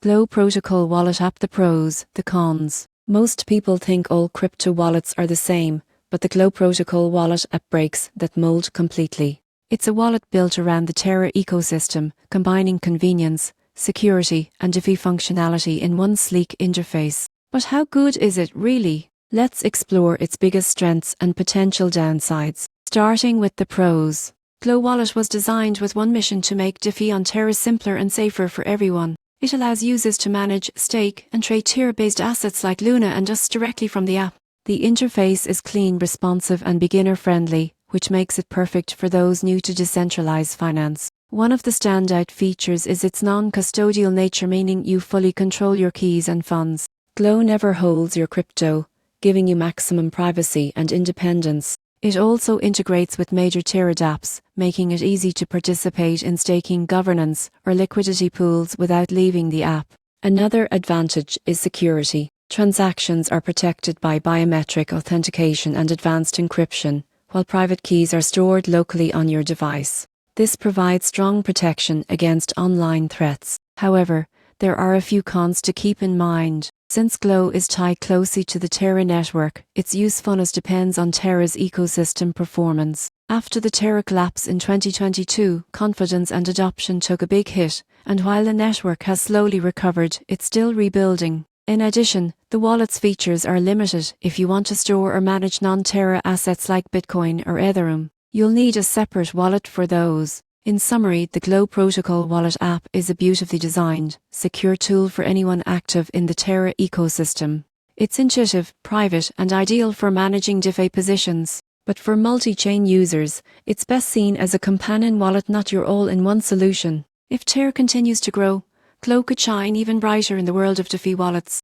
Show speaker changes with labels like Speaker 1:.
Speaker 1: Glow Protocol Wallet App. The pros, the cons. Most people think all crypto wallets are the same, but the Glow Protocol Wallet App breaks that mold completely. It's a wallet built around the Terra ecosystem, combining convenience, security, and DeFi functionality in one sleek interface. But how good is it really? Let's explore its biggest strengths and potential downsides. Starting with the pros. Glow Wallet was designed with one mission: to make DeFi on Terra simpler and safer for everyone. It allows users to manage, stake, and trade Terra-based assets like Luna and Dust directly from the app. The interface is clean, responsive, and beginner-friendly, which makes it perfect for those new to decentralized finance. One of the standout features is its non-custodial nature, meaning you fully control your keys and funds. Glow never holds your crypto, giving you maximum privacy and independence. It also integrates with major Terra dApps, making it easy to participate in staking, governance, or liquidity pools without leaving the app. Another advantage is security. Transactions are protected by biometric authentication and advanced encryption, while private keys are stored locally on your device. This provides strong protection against online threats. However, there are a few cons to keep in mind. Since Glow is tied closely to the Terra network, its usefulness depends on Terra's ecosystem performance. After the Terra collapse in 2022, confidence and adoption took a big hit, and while the network has slowly recovered, it's still rebuilding. In addition, the wallet's features are limited. If you want to store or manage non-Terra assets like Bitcoin or Ethereum, you'll need a separate wallet for those. In summary, the Glow Protocol Wallet App is a beautifully designed, secure tool for anyone active in the Terra ecosystem. It's intuitive, private, and ideal for managing DeFi positions. But for multi-chain users, it's best seen as a companion wallet, not your all-in-one solution. If Terra continues to grow, Glow could shine even brighter in the world of DeFi wallets.